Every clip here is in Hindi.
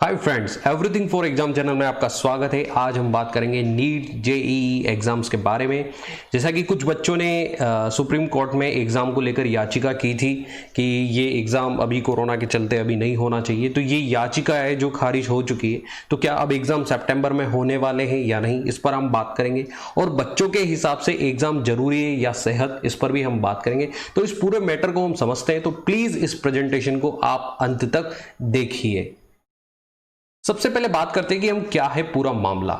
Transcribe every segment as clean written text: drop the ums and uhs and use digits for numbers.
Hi friends, everything for exam channel में आपका स्वागत है। आज हम बात करेंगे नीट जेईई एग्जाम्स के बारे में। जैसा कि कुछ बच्चों ने सुप्रीम कोर्ट में एग्ज़ाम को लेकर याचिका की थी कि ये एग्ज़ाम अभी कोरोना के चलते अभी नहीं होना चाहिए, तो ये याचिका है जो खारिज हो चुकी है। तो क्या अब एग्ज़ाम सितंबर में होने वाले हैं या नहीं, इस पर हम बात करेंगे। और बच्चों के हिसाब से एग्ज़ाम जरूरी है या सेहत, इस पर भी हम बात करेंगे। तो इस पूरे मैटर को हम समझते हैं, तो प्लीज़ इस प्रेजेंटेशन को आप अंत तक देखिए। सबसे पहले बात करते हैं कि हम क्या है पूरा मामला।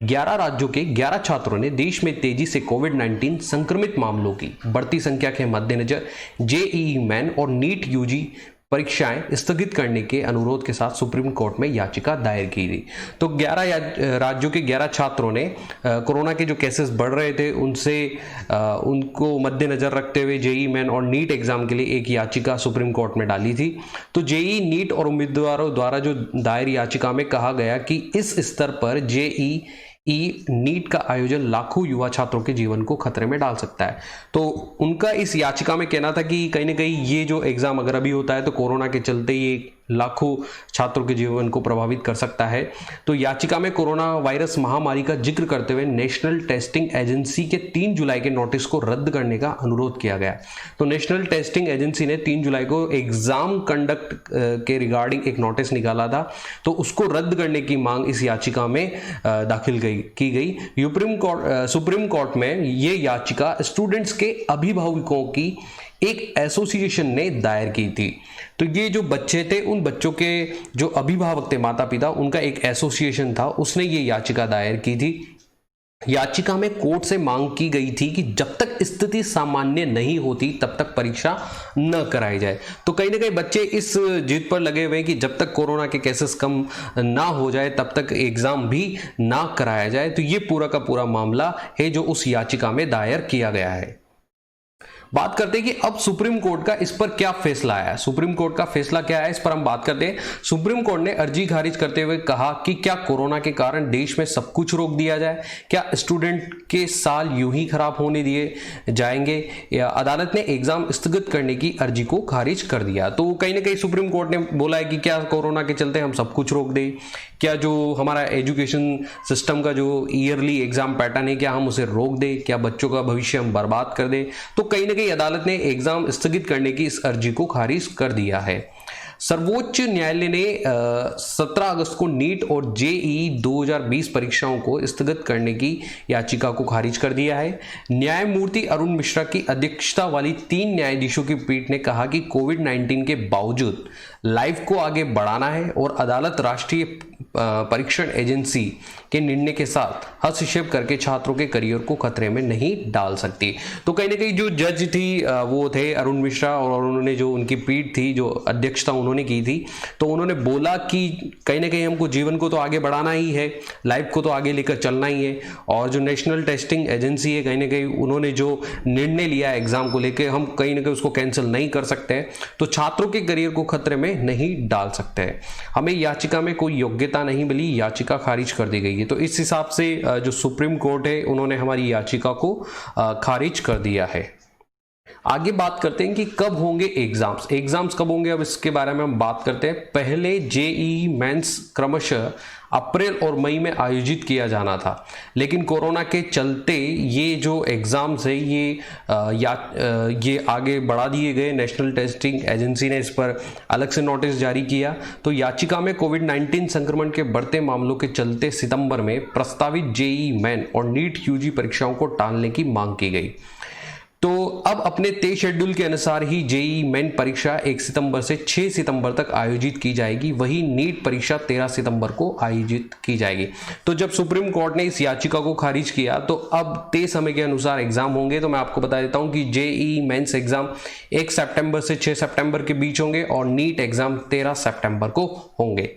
11 राज्यों के 11 छात्रों ने देश में तेजी से कोविड-19 संक्रमित मामलों की बढ़ती संख्या के मद्देनजर जेईई मेन और नीट यूजी परीक्षाएं स्थगित करने के अनुरोध के साथ सुप्रीम कोर्ट में याचिका दायर की थी। तो 11 राज्यों के 11 छात्रों ने कोरोना के जो केसेस बढ़ रहे थे उनको मद्देनजर रखते हुए जेईई मेन और नीट एग्जाम के लिए एक याचिका सुप्रीम कोर्ट में डाली थी। तो जेईई नीट और उम्मीदवारों द्वारा जो दायर याचिका में कहा गया कि इस स्तर पर जेईई नीट का आयोजन लाखों युवा छात्रों के जीवन को खतरे में डाल सकता है। तो उनका इस याचिका में कहना था कि कहीं ना कहीं ये जो एग्जाम अगर अभी होता है तो कोरोना के चलते ये लाखों छात्रों के जीवन को प्रभावित कर सकता है। तो याचिका में कोरोना वायरस महामारी का जिक्र करते हुए नेशनल टेस्टिंग एजेंसी के 3 जुलाई के नोटिस को रद्द करने का अनुरोध किया गया। तो नेशनल टेस्टिंग एजेंसी ने 3 जुलाई को एग्जाम कंडक्ट के रिगार्डिंग एक नोटिस निकाला था, तो उसको रद्द करने की मांग इस याचिका में दाखिल की गई। सुप्रीम कोर्ट में ये याचिका स्टूडेंट्स के अभिभावकों की एक एसोसिएशन ने दायर की थी। तो ये जो बच्चे थे, उन बच्चों के जो अभिभावक थे, माता पिता, उनका एक एसोसिएशन था, उसने ये याचिका दायर की थी। याचिका में कोर्ट से मांग की गई थी कि जब तक स्थिति सामान्य नहीं होती तब तक परीक्षा न कराई जाए। तो कहीं ना कहीं बच्चे इस जिद पर लगे हुए हैं कि जब तक कोरोना के केसेस कम ना हो जाए तब तक एग्जाम भी ना कराया जाए। तो ये पूरा का पूरा मामला है जो उस याचिका में दायर किया गया है। बात करते हैं कि अब सुप्रीम कोर्ट का इस पर क्या फैसला आया है। सुप्रीम कोर्ट का फैसला क्या है, इस पर हम बात करते हैं। सुप्रीम कोर्ट ने अर्जी खारिज करते हुए कहा कि क्या कोरोना के कारण देश में सब कुछ रोक दिया जाए, क्या स्टूडेंट के साल यूं ही खराब होने दिए जाएंगे, या अदालत ने एग्जाम स्थगित करने की अर्जी को खारिज कर दिया। तो कहीं ना कहीं सुप्रीम कोर्ट ने बोला है कि क्या कोरोना के चलते हम सब कुछ रोक दें, क्या जो हमारा एजुकेशन सिस्टम का जो ईयरली एग्जाम पैटर्न है क्या हम उसे रोक दें, क्या बच्चों का भविष्य हम बर्बाद कर दें। तो कहीं ना कहीं अदालत ने एग्जाम स्थगित करने की इस अर्जी को खारिज कर दिया है। सर्वोच्च न्यायालय ने 17 अगस्त को नीट और जेईई 2020 परीक्षाओं को स्थगित करने की याचिका को खारिज कर दिया है। न्यायमूर्ति अरुण मिश्रा की अध्यक्षता वाली 3 न्यायाधीशों की पीठ ने कहा कि कोविड-19 के बावजूद लाइफ को आगे बढ़ाना है और अदालत राष्ट्रीय परीक्षण एजेंसी के निर्णय के साथ हस्तक्षेप करके छात्रों के करियर को खतरे में नहीं डाल सकती। तो कहीं ना कहीं जो जज थी वो थे अरुण मिश्रा, और उन्होंने जो उनकी पीठ थी, जो अध्यक्षता उन्होंने की थी, तो उन्होंने बोला कि कहीं ना कहीं हमको जीवन को तो आगे बढ़ाना ही है, लाइफ को तो आगे लेकर चलना ही है। और जो नेशनल टेस्टिंग एजेंसी है, कहीं ना कहीं उन्होंने जो निर्णय लिया एग्जाम को लेकर, हम कहीं ना कहीं उसको कैंसिल नहीं कर सकते हैं, तो छात्रों के करियर को खतरे में नहीं डाल सकते हैं। हमें याचिका में कोई योग्यता नहीं मिली, याचिका खारिज कर दी गई है। तो इस हिसाब से जो सुप्रीम कोर्ट है उन्होंने हमारी याचिका को खारिज कर दिया है। आगे बात करते हैं कि कब होंगे एग्जाम्स कब होंगे। अब इसके बारे में हम बात करते हैं। पहले जेईई मेंस क्रमशः अप्रैल और मई में आयोजित किया जाना था, लेकिन कोरोना के चलते ये जो एग्जाम्स है ये आगे बढ़ा दिए गए। नेशनल टेस्टिंग एजेंसी ने इस पर अलग से नोटिस जारी किया। तो याचिका में कोविड-19 संक्रमण के बढ़ते मामलों के चलते सितंबर में प्रस्तावित जेईई मेन और नीट यूजी परीक्षाओं को टालने की मांग की गई। तो अब अपने तय शेड्यूल के अनुसार ही जेईई मेन परीक्षा 1 सितंबर से 6 सितंबर तक आयोजित की जाएगी, वही नीट परीक्षा 13 सितंबर को आयोजित की जाएगी। तो जब सुप्रीम कोर्ट ने इस याचिका को खारिज किया तो अब तय समय के अनुसार एग्जाम होंगे। तो मैं आपको बता देता हूं कि जेईई मेंस एग्जाम 1 सितंबर से 6 सितंबर के बीच होंगे और नीट एग्जाम 13 सितंबर को होंगे।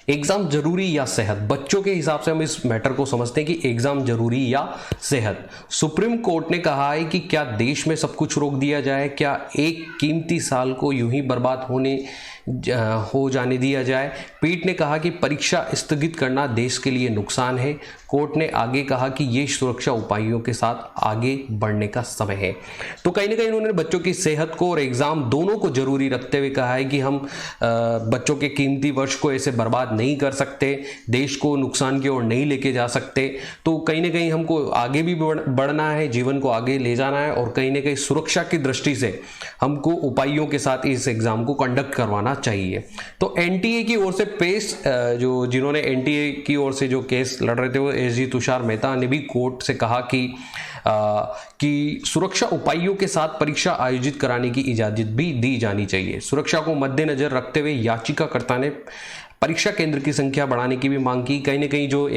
एग्जाम जरूरी या सेहत, बच्चों के हिसाब से हम इस मैटर को समझते हैं कि एग्जाम जरूरी या सेहत। सुप्रीम कोर्ट ने कहा है कि क्या देश में सब कुछ रोक दिया जाए, क्या एक कीमती साल को यूं ही बर्बाद होने हो जाने दिया जाए। पीठ ने कहा कि परीक्षा स्थगित करना देश के लिए नुकसान है। कोर्ट ने आगे कहा कि ये सुरक्षा उपायों के साथ आगे बढ़ने का समय है। तो कहीं ना कहीं उन्होंने बच्चों की सेहत को और एग्जाम दोनों को जरूरी रखते हुए कहा है कि हम बच्चों के कीमती वर्ष को ऐसे बर्बाद नहीं कर सकते, देश को नुकसान की ओर नहीं लेके जा सकते। तो कहीं ना कहीं हमको आगे भी बढ़ना है, जीवन को आगे ले जाना है और कहीं ना कहीं सुरक्षा की दृष्टि से हमको उपायों के साथ इस एग्जाम को कंडक्ट करवाना चाहिए। तो एनटीए की ओर से जिन्होंने एनटीए की ओर से जो केस लड़ रहे थे वो एसजी तुषार मेहता ने भी कोर्ट से कहा कि सुरक्षा उपायों के साथ परीक्षा आयोजित कराने की इजाजत भी दी जानी चाहिए। सुरक्षा को मद्देनजर रखते हुए याचिकाकर्ता ने परीक्षा केंद्र की संख्या बढ़ाने की भी मांग की। कहीं ना कहीं जो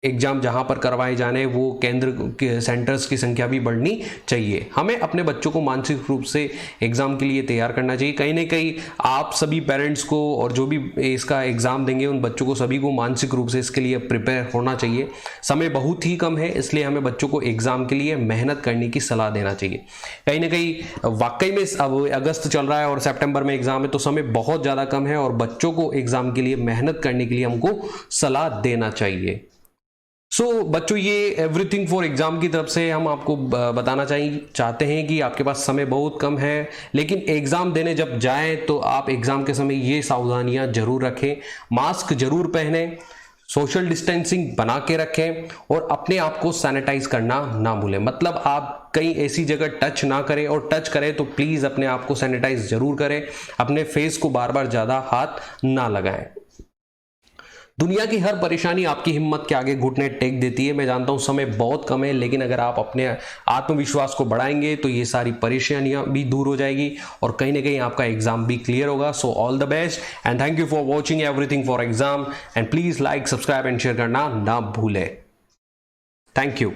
एग्जाम जहां पर करवाए जाने वो केंद्र के सेंटर्स की संख्या भी बढ़नी चाहिए। हमें अपने बच्चों को मानसिक रूप से एग्जाम के लिए तैयार करना चाहिए। कहीं ना कहीं आप सभी पेरेंट्स को और जो भी इसका एग्जाम देंगे उन बच्चों को सभी को मानसिक रूप से इसके लिए प्रिपेयर होना चाहिए। समय बहुत ही कम है, इसलिए हमें बच्चों को एग्जाम के लिए मेहनत करने की सलाह देना चाहिए। कहीं ना कहीं वाकई में अब अगस्त चल रहा है और सितंबर में एग्जाम है, तो समय बहुत ज़्यादा कम है और बच्चों को एग्जाम के लिए मेहनत करने के लिए हमको सलाह देना चाहिए। बच्चों, ये एवरीथिंग फॉर एग्जाम की तरफ से हम आपको बताना चाहते हैं कि आपके पास समय बहुत कम है, लेकिन एग्जाम देने जब जाएं तो आप एग्जाम के समय ये सावधानियां जरूर रखें। मास्क जरूर पहनें, सोशल डिस्टेंसिंग बना के रखें और अपने आप को सैनिटाइज करना ना भूलें। मतलब आप कहीं ऐसी जगह टच ना करें और टच करें तो प्लीज अपने आप को सैनिटाइज जरूर करें। अपने फेस को बार बार ज्यादा हाथ ना लगाएं। दुनिया की हर परेशानी आपकी हिम्मत के आगे घुटने टेक देती है। मैं जानता हूं समय बहुत कम है, लेकिन अगर आप अपने आत्मविश्वास को बढ़ाएंगे तो ये सारी परेशानियां भी दूर हो जाएगी और कहीं ना कहीं आपका एग्जाम भी क्लियर होगा। So all the best and thank you for watching everything for exam and please like, subscribe and share करना ना भूलें। Thank you.